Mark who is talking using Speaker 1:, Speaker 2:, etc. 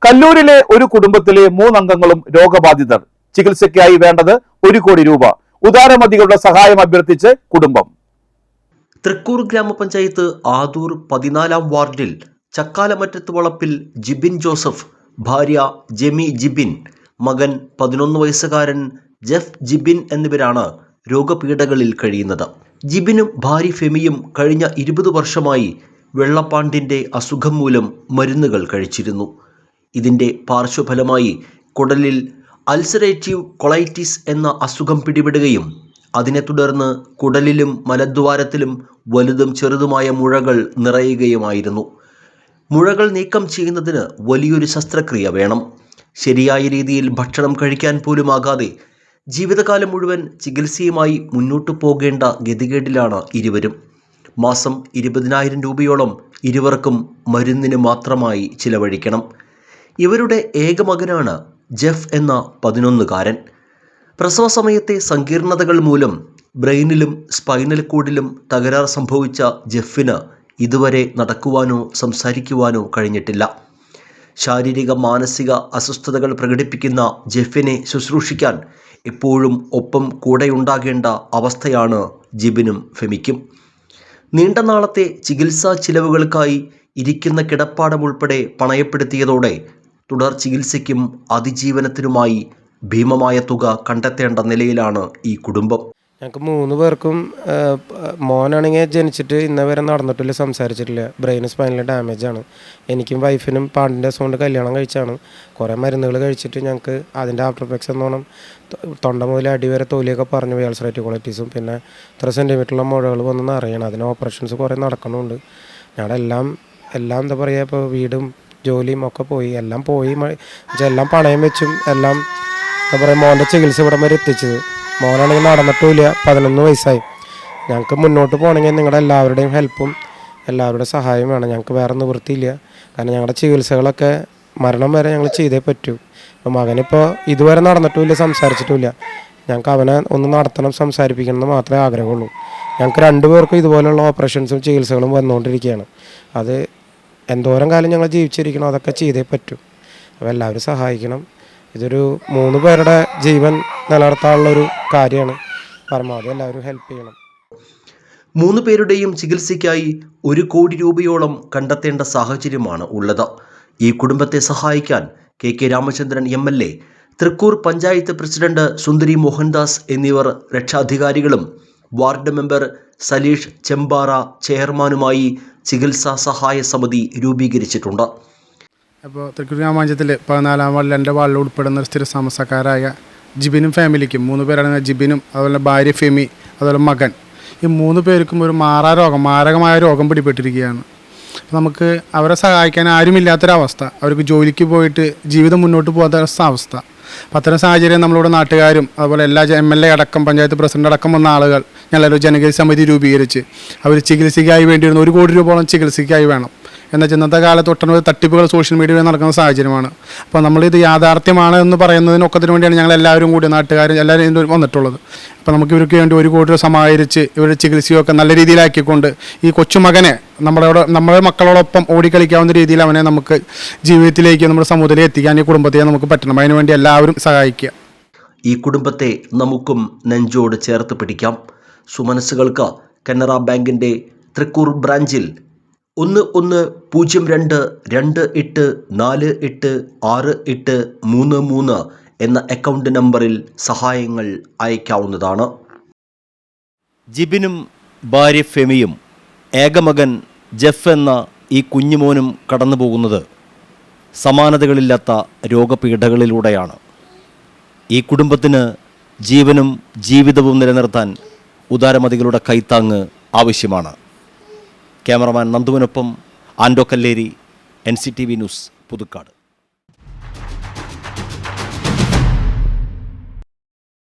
Speaker 1: കല്ലൂരിലെ ഒരു കുടുംബത്തിലെ 3 അംഗങ്ങളും രോഗബാധിതർ. ചികിത്സയ്ക്കായി വേണ്ടത് 1 കോടി രൂപ. ഉദാരമതികളുടെ സഹായം അഭ്യർത്ഥിച്ച് കുടുംബം.
Speaker 2: തൃക്കൂർ ഗ്രാമപഞ്ചായത്ത് ആദൂർ 14-ാം വാർഡിൽ ചക്കാലമറ്റത്ത് വളപ്പിൽ ജിബിൻ ജോസഫ്, ഭാര്യ ജെമി ജിബിൻ, മകൻ 11 വയസ്സുകാരൻ ജെഫ് ജിബിൻ എന്നിവരാണ് രോഗപീഠകളിൽ കഴിയുന്നത്. ജിബിനും ഭാര്യ ഫെമിയും കഴിഞ്ഞ 20 വർഷമായി വെള്ളപ്പാണ്ടിൻ്റെ അസുഖം മൂലം മരുന്നുകൾ കഴിച്ചിരുന്നു. ഇതിൻ്റെ പാർശ്വഫലമായി കുടലിൽ അൾസറേറ്റീവ് കൊളൈറ്റിസ് എന്ന അസുഖം പിടിപെടുകയും അതിനെ തുടർന്ന് കുടലിലും മലദ്വാരത്തിലും വലുതും ചെറുതുമായ മുഴകൾ നിറയുകയുമായിരുന്നു. മുഴകൾ നീക്കം ചെയ്യുന്നതിന് വലിയൊരു ശസ്ത്രക്രിയ വേണം. ശരിയായ രീതിയിൽ ഭക്ഷണം കഴിക്കാൻ പോലുമാകാതെ ജീവിതകാലം മുഴുവൻ ചികിത്സയുമായി മുന്നോട്ടു പോകേണ്ട ഗതികേടിലാണ് ഇരുവരും. മാസം 20,000 രൂപയോളം ഇരുവർക്കും മരുന്നിന് മാത്രമായി ചിലവഴിക്കണം. ഇവരുടെ ഏക മകനാണ് ജെഫ് എന്ന 11-കാരൻ. പ്രസവ സമയത്തെ സങ്കീർണതകൾ മൂലം ബ്രെയിനിലും സ്പൈനൽ കോഡിലും തകരാർ സംഭവിച്ച ജെഫിന് ഇതുവരെ നടക്കുവാനോ സംസാരിക്കുവാനോ കഴിഞ്ഞിട്ടില്ല. ശാരീരിക മാനസിക അസ്വസ്ഥതകൾ പ്രകടിപ്പിക്കുന്ന ജെഫിനെ ശുശ്രൂഷിക്കാൻ എപ്പോഴും ഒപ്പം കൂടെയുണ്ടാകേണ്ട അവസ്ഥയാണ് ജിബിനും ഫെമിക്കും. നീണ്ട നാളത്തെ ചികിത്സാ ചിലവുകൾക്കായി ഇരിക്കുന്ന കിടപ്പാടം ഉൾപ്പെടെ പണയപ്പെടുത്തിയതോടെ തുടർ ചികിത്സയ്ക്കും അതിജീവനത്തിനുമായി ഭീമമായ തുക കണ്ടെത്തേണ്ട നിലയിലാണ് ഈ കുടുംബം.
Speaker 3: ഞങ്ങൾക്ക് 3 പേർക്കും മോനാണെങ്കിൽ ജനിച്ചിട്ട് ഇന്നവരെ നടന്നിട്ടില്ല, സംസാരിച്ചിട്ടില്ല. ബ്രെയിൻ സ്പൈനൽ ഡാമേജാണ്. എനിക്കും വൈഫിനും പാണ്ടിൻ്റെ കൊണ്ട് കല്യാണം കഴിച്ചാണ്. കുറേ മരുന്നുകൾ കഴിച്ചിട്ട് ഞങ്ങൾക്ക് അതിൻ്റെ ആഫ്റ്റർ എഫക്ട്സ് എന്നോണം തൊണ്ട മുതൽ അടിവരെ തൊലിയൊക്കെ പറഞ്ഞു പോയി. അൾസറേറ്റീവ് കൊളൈറ്റിസും പിന്നെ 3 സെൻറ്റിമീറ്ററുള്ള മുഴകൾ വന്നെന്ന് അറിയണം. അതിന് ഓപ്പറേഷൻസ് കുറേ നടക്കണമുണ്ട്. ഞങ്ങളുടെ എല്ലാം എന്താ പറയുക, ഇപ്പോൾ വീടും ജോലിയും ഒക്കെ പോയി, എല്ലാം പണയം വെച്ചും എല്ലാം എന്താ പറയുക മോൻ്റെ ചികിത്സ ഇവിടെ വരെ എത്തിച്ചത്. മോനാണെങ്കിൽ നടന്നിട്ടുമില്ല, 11 വയസ്സായി. ഞങ്ങൾക്ക് മുന്നോട്ട് പോകണമെങ്കിൽ നിങ്ങളുടെ എല്ലാവരുടെയും ഹെൽപ്പും എല്ലാവരുടെയും സഹായം വേണം. ഞങ്ങൾക്ക് വേറെ നിവൃത്തിയില്ല. കാരണം ഞങ്ങളുടെ ചികിത്സകളൊക്കെ മരണം വരെ ഞങ്ങൾ ചെയ്തേ പറ്റൂ. അപ്പോൾ മകനിപ്പോൾ ഇതുവരെ നടന്നിട്ടുമില്ല, സംസാരിച്ചിട്ടുമില്ല. ഞങ്ങൾക്ക് അവനെ ഒന്ന് നടത്തണം, സംസാരിപ്പിക്കണം എന്ന് മാത്രമേ ആഗ്രഹമുള്ളൂ. ഞങ്ങൾക്ക് 2 പേർക്കും ഇതുപോലുള്ള ഓപ്പറേഷൻസും ചികിത്സകളും വന്നുകൊണ്ടിരിക്കുകയാണ്. അത് എന്തോരം കാലം ഞങ്ങൾ ജീവിച്ചിരിക്കണം, അതൊക്കെ ചെയ്തേ പറ്റൂ. അപ്പോൾ എല്ലാവരും സഹായിക്കണം. ഇതൊരു 3 പേരുടെ ജീവൻ നിലനിർത്താനുള്ളൊരു കാര്യമാണ്. പരമാവധി എല്ലാവരും ഹെൽപ്പ് ചെയ്യണം.
Speaker 2: 3 പേരുടെയും ചികിത്സയ്ക്കായി 1 കോടി രൂപയോളം കണ്ടെത്തേണ്ട സാഹചര്യമാണ് ഉള്ളത്. ഈ കുടുംബത്തെ സഹായിക്കാൻ K Ramachandran MLA, Thrikkur panchayat president Sundari Mohandas എന്നിവർ രക്ഷാധികാരികളും വാർഡ് മെമ്പർ സലീഷ് ചെമ്പാറ ചെയർമാനുമായി ചികിത്സാ സഹായ സമിതി രൂപീകരിച്ചിട്ടുണ്ട്.
Speaker 4: അപ്പോൾ തൃക്കൂർ ഗ്രാമപഞ്ചായത്തിൽ 14-ാം വാർഡിൽ എൻ്റെ വാർഡിൽ ഉൾപ്പെടുന്ന സ്ഥിര താമസക്കാരായ ജിബിനും ഫാമിലിക്കും 3 പേരാണ്. ജിബിനും അതുപോലെ ഭാര്യ ഫെമി അതുപോലെ മകൻ, ഈ 3 പേർക്കും ഒരു മാരകമായ രോഗം പിടിപെട്ടിരിക്കുകയാണ്. അപ്പോൾ നമുക്ക് അവരെ സഹായിക്കാൻ ആരുമില്ലാത്തൊരവസ്ഥ, അവർക്ക് ജോലിക്ക് പോയിട്ട് ജീവിതം മുന്നോട്ട് പോകാത്ത അവസ്ഥ. അപ്പം അത്തരം സാഹചര്യം നമ്മളിവിടെ നാട്ടുകാരും അതുപോലെ എല്ലാ MLA അടക്കം പഞ്ചായത്ത് പ്രസിഡന്റ് അടക്കം വന്ന ആളുകൾ ഞങ്ങളൊരു ജനകീയ സമിതി രൂപീകരിച്ച് അവർ ചികിത്സയ്ക്കായി വേണ്ടിയിരുന്ന 1 കോടി രൂപയോളം ചികിത്സയ്ക്കായി വേണം. എന്നാൽ ഇന്നത്തെ കാലത്ത് ഒട്ടനവധി തട്ടിപ്പുകൾ സോഷ്യൽ മീഡിയയിൽ നടക്കുന്ന സാഹചര്യമാണ്. അപ്പോൾ നമ്മളിത് യാഥാർത്ഥ്യമാണ് എന്ന് പറയുന്നതിനൊക്കത്തിന് വേണ്ടിയാണ് ഞങ്ങൾ എല്ലാവരും കൂടി നാട്ടുകാരും എല്ലാവരും വന്നിട്ടുള്ളത്. അപ്പോൾ നമുക്ക് ഇവർക്ക് വേണ്ടി 1 കോടി രൂപ സമാഹരിച്ച് ഇവരുടെ ചികിത്സയൊക്കെ നല്ല രീതിയിലാക്കിക്കൊണ്ട് ഈ കൊച്ചുമകനെ നമ്മുടെ മക്കളോടൊപ്പം ഓടിക്കളിക്കാവുന്ന രീതിയിൽ അവനെ നമുക്ക് ജീവിതത്തിലേക്ക് നമ്മുടെ സമൂഹത്തിലേക്ക് എത്തിക്കാൻ ഈ കുടുംബത്തെ നമുക്ക് പറ്റണം. അതിനുവേണ്ടി എല്ലാവരും സഹായിക്കുക.
Speaker 2: ഈ കുടുംബത്തെ നമുക്കും നെഞ്ചോട് ചേർത്ത് പിടിക്കാം. സുമനസ്സുകൾക്ക് കനറ ബാങ്കിൻ്റെ തൃക്കൂർ ബ്രാഞ്ചിൽ 112248486833 എന്ന അക്കൗണ്ട് നമ്പറിൽ സഹായങ്ങൾ അയക്കാവുന്നതാണ്. ജിബിനും ഭാര്യ ഫെമിയും ഏകമകൻ ജെഫ് എന്ന ഈ കുഞ്ഞുമോനും കടന്നു പോകുന്നത് സമാനതകളില്ലാത്ത രോഗപീഠകളിലൂടെയാണ്. ഈ കുടുംബത്തിന് ജീവനും ജീവിതവും നിലനിർത്താൻ ഉദാരമതികളുടെ കൈത്താങ്ങ് ആവശ്യമാണ്. ക്യാമറമാൻ നന്ദുവിനൊപ്പം ആൻഡോ കല്ലേരി, NCTV ന്യൂസ്, പുതുക്കാട്.